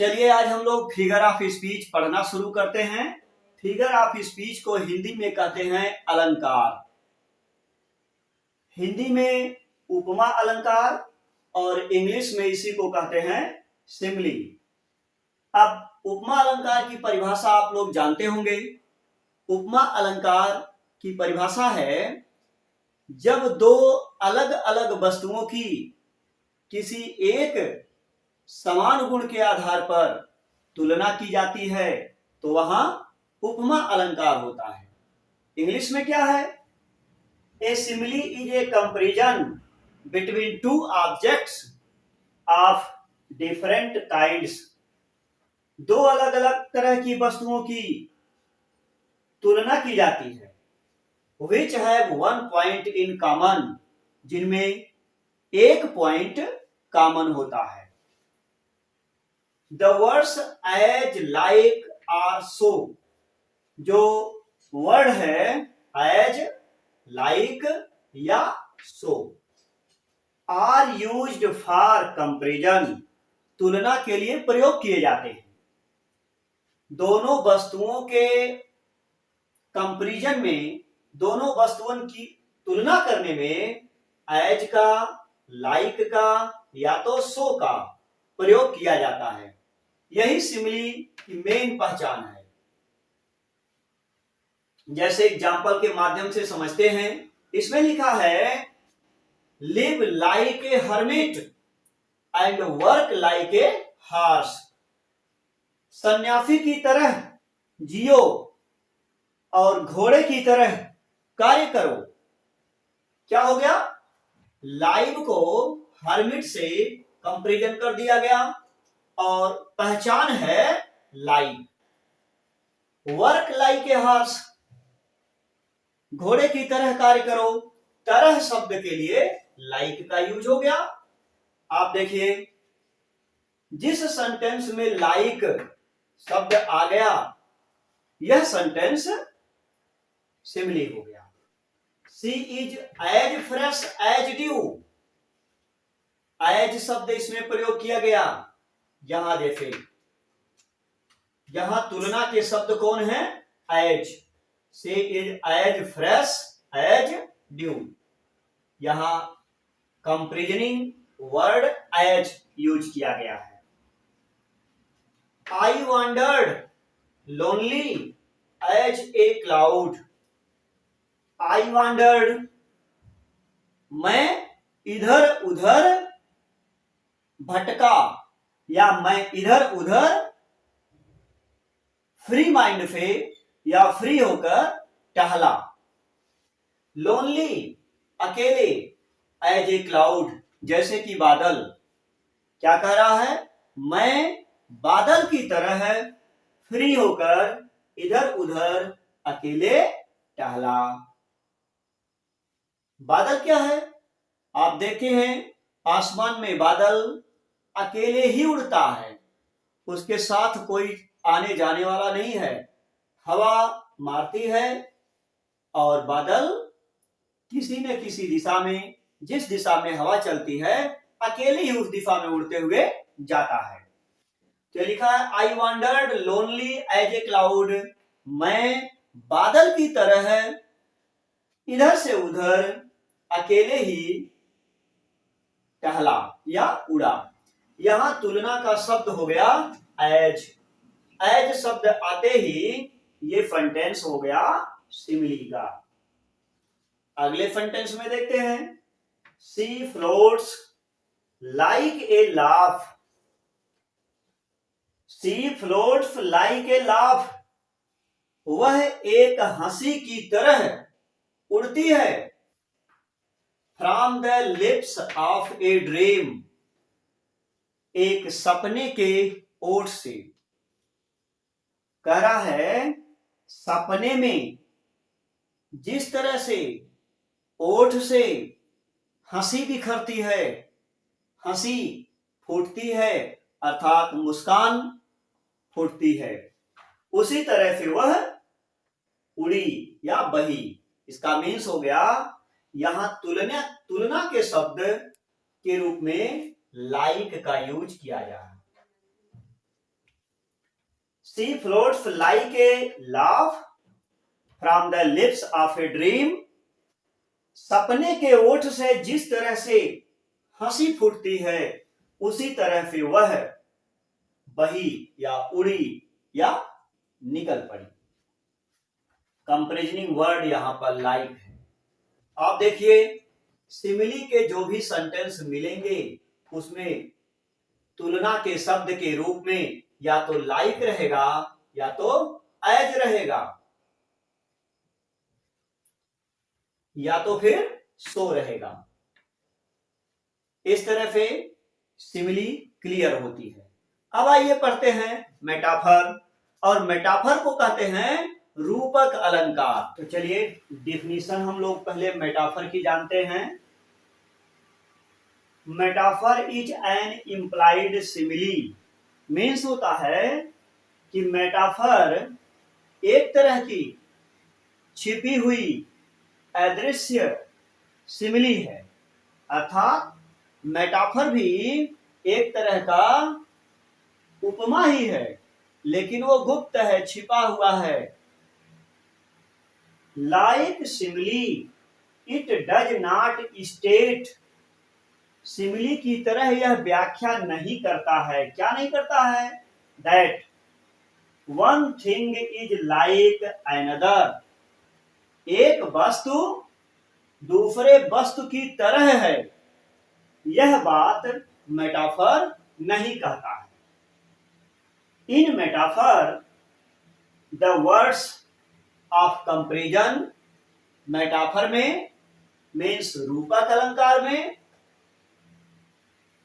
चलिए आज हम लोग फिगर ऑफ स्पीच पढ़ना शुरू करते हैं। फिगर ऑफ स्पीच को हिंदी में कहते हैं अलंकार। हिंदी में उपमा अलंकार और इंग्लिश में इसी को कहते हैं सिमिली। अब उपमा अलंकार की परिभाषा आप लोग जानते होंगे। उपमा अलंकार की परिभाषा है जब दो अलग अलग वस्तुओं की किसी एक समान गुण के आधार पर तुलना की जाती है तो वहां उपमा अलंकार होता है। इंग्लिश में क्या है? A simile is a comparison between two objects of different kinds. दो अलग अलग तरह की वस्तुओं की तुलना की जाती है which have one point in common, जिनमें एक पॉइंट कॉमन होता है। The words as, like और so, जो वर्ड है as, like या so are used for comparison, तुलना के लिए प्रयोग किए जाते हैं। दोनों वस्तुओं के कंपैरिजन में, दोनों वस्तुओं की तुलना करने में एज का, लाइक का या तो सो का प्रयोग किया जाता है। यही सिमिली की मेन पहचान है। जैसे एग्जाम्पल के माध्यम से समझते हैं। इसमें लिखा है live like a hermit and work like a horse. सन्यासी की तरह जियो और घोड़े की तरह कार्य करो। क्या हो गया? लाइव को हर्मिट से कंपैरिजन कर दिया गया और पहचान है live. Work like a horse, घोड़े की तरह कार्य करो। तरह शब्द के लिए लाइक का यूज हो गया। आप देखिए जिस सेंटेंस में लाइक शब्द आ गया यह सेंटेंस सिमिली हो गया। She is as fresh as dew. As शब्द इसमें प्रयोग किया गया। यहां देखें, यहां तुलना के शब्द कौन है? As. She is as fresh as dew. यहां कंपैरिजनिंग वर्ड एज यूज किया गया है। I wondered lonely as a cloud. I wondered, मैं इधर उधर भटका या मैं इधर उधर फ्री माइंड से या फ्री होकर टहला। लोनली, अकेले, एज ए क्लाउड, जैसे कि बादल। क्या कह रहा है? मैं बादल की तरह फ्री होकर इधर उधर अकेले टहला। बादल क्या है? आप देखे हैं आसमान में बादल अकेले ही उड़ता है, उसके साथ कोई आने जाने वाला नहीं है। हवा मारती है और बादल किसी न किसी दिशा में, जिस दिशा में हवा चलती है, अकेले ही उस दिशा में उड़ते हुए जाता है। तो लिखा है I wondered lonely as a cloud. मैं बादल की तरह इधर से उधर अकेले ही टहला या उड़ा। यहां तुलना का शब्द हो गया एज। एज शब्द आते ही ये सेंटेंस हो गया सिमिली का। अगले सेंटेंस में देखते हैं। She floats like a laugh. She floats like a laugh, वह एक हंसी की तरह उड़ती है। From the lips of a dream, एक सपने के ओठ से। कह रहा है सपने में जिस तरह से ओठ से हंसी बिखरती है, हंसी फूटती है, अर्थात मुस्कान फूटती है, उसी तरह से वह उड़ी या बही। इसका मीन्स हो गया यहां तुलना के शब्द के रूप में लाइक का यूज किया जा रहा है। She floats like a laugh from the lips of a dream. सपने के ओठ से जिस तरह से हंसी फूटती है उसी तरह से वह बही या उड़ी या निकल पड़ी। कंपेरिजनिंग वर्ड यहां पर लाइक है। आप देखिए सिमिली के जो भी सेंटेंस मिलेंगे उसमें तुलना के शब्द के रूप में या तो लाइक रहेगा या तो एज रहेगा या तो फिर सो रहेगा। इस तरह से सिमिली क्लियर होती है। अब आइए पढ़ते हैं मेटाफर, और मेटाफर को कहते हैं रूपक अलंकार। तो चलिए डिफिनीशन हम लोग पहले मेटाफर की जानते हैं। Metaphor is an implied simile. Means होता है कि मेटाफर एक तरह की छिपी हुई अदृश्य सिमिली है, अर्थात मेटाफर भी एक तरह का उपमा ही है, लेकिन वो गुप्त है, छिपा हुआ है। Like simile it does not state. Simile की तरह यह व्याख्या नहीं करता है। क्या नहीं करता है? That one thing is like another. एक वस्तु दूसरे वस्तु की तरह है, यह बात मेटाफर नहीं कहता है। In metaphor the words of comparison, metaphor में मीन्स रूपक अलंकार में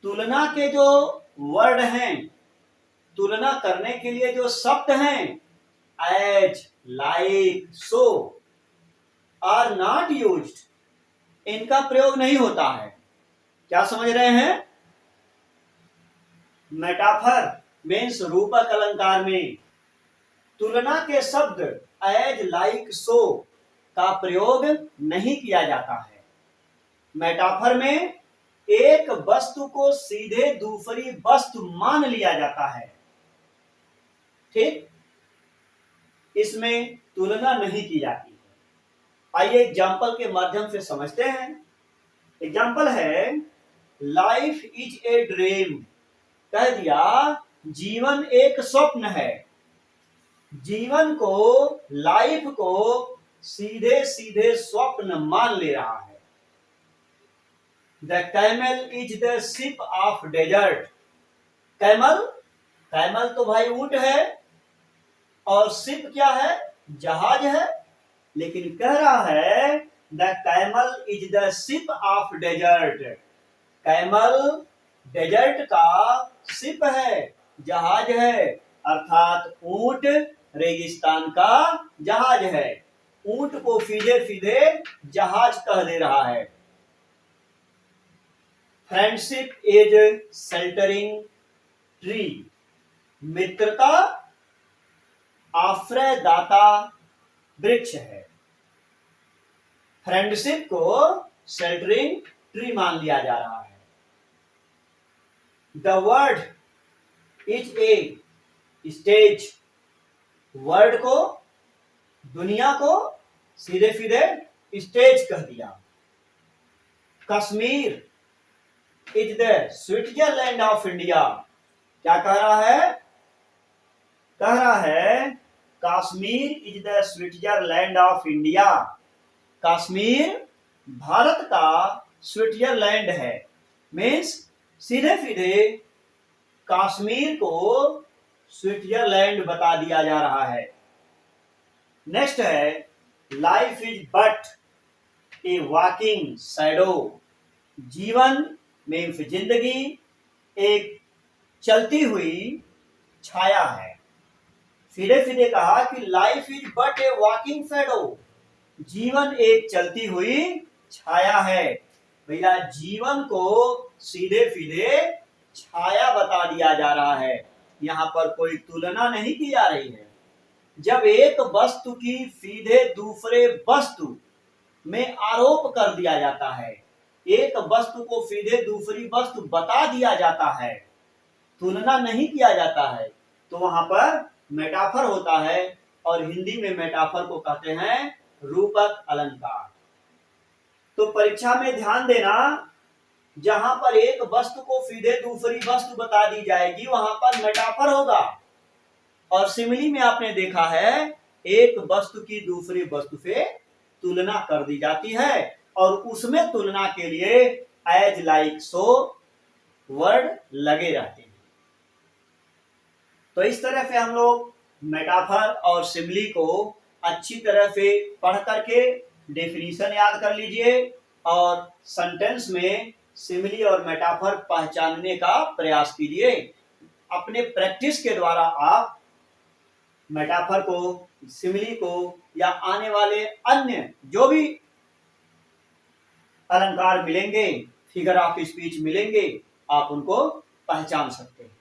तुलना के जो वर्ड हैं, तुलना करने के लिए जो शब्द हैं, as, like, so are not used, इनका प्रयोग नहीं होता है। क्या समझ रहे हैं? मेटाफर मीन्स रूपक अलंकार में तुलना के शब्द एज, लाइक, सो का प्रयोग नहीं किया जाता है। मेटाफर में एक वस्तु को सीधे दूसरी वस्तु मान लिया जाता है। ठीक, इसमें तुलना नहीं की जाती है। आइए एग्जाम्पल के माध्यम से समझते हैं। एग्जाम्पल है लाइफ इज ए ड्रीम। कह दिया जीवन एक स्वप्न है। जीवन को, लाइफ को सीधे सीधे स्वप्न मान ले रहा है। The camel is the ship of desert. Camel, camel तो भाई ऊंट है, और शिप क्या है? जहाज है। लेकिन कह रहा है the camel is the ship of desert. Camel desert का शिप है, जहाज है, अर्थात ऊंट रेगिस्तान का जहाज है। ऊंट को सीधे सीधे जहाज कह दे रहा है। Friendship is sheltering tree. मित्रता आश्रयदाता वृक्ष है। फ्रेंडशिप को शेल्टरिंग ट्री मान लिया जा रहा है। The world is a stage. World को, दुनिया को सीधे सीधे स्टेज कह दिया। Kashmir is the Switzerland of India. क्या कह रहा है? कह रहा है Kashmir is the Switzerland of India. Kashmir Bharat का स्विट्जरलैंड है। मीन्स सीधे सीधे कश्मीर को स्विट्जरलैंड बता दिया जा रहा है। नेक्स्ट है life is but A walking shadow. जीवन मीन्स जिंदगी एक चलती हुई छाया है। सीधे सीधे कहा कि life is but A walking shadow. जीवन एक चलती हुई छाया है। भैया जीवन को सीधे सीधे छाया बता दिया जा रहा है। यहाँ पर कोई तुलना नहीं की जा रही है। जब एक वस्तु की सीधे दूसरे वस्तु में आरोप कर दिया जाता है, एक वस्तु को सीधे दूसरी वस्तु बता दिया जाता है, तुलना नहीं किया जाता है, तो वहां पर मेटाफर होता है और हिंदी में मेटाफर को कहते हैं रूपक अलंकार। तो परीक्षा में ध्यान देना, जहां पर एक वस्तु को सीधे दूसरी वस्तु बता दी जाएगी वहां पर मेटाफर होगा, और सिमिली में आपने देखा है एक वस्तु की दूसरी वस्तु से तुलना कर दी जाती है और उसमें तुलना के लिए एज लाइक सो वर्ड लगे रहते हैं। तो इस तरह से हम लोग मेटाफर और सिमिली को अच्छी तरह से पढ़ करके डेफिनेशन याद कर लीजिए और सेंटेंस में सिमिली और मेटाफर पहचानने का प्रयास कीजिए। अपने प्रैक्टिस के द्वारा आप मेटाफर को, सिमिली को या आने वाले अन्य जो भी अलंकार मिलेंगे, फिगर ऑफ स्पीच मिलेंगे, आप उनको पहचान सकते हैं।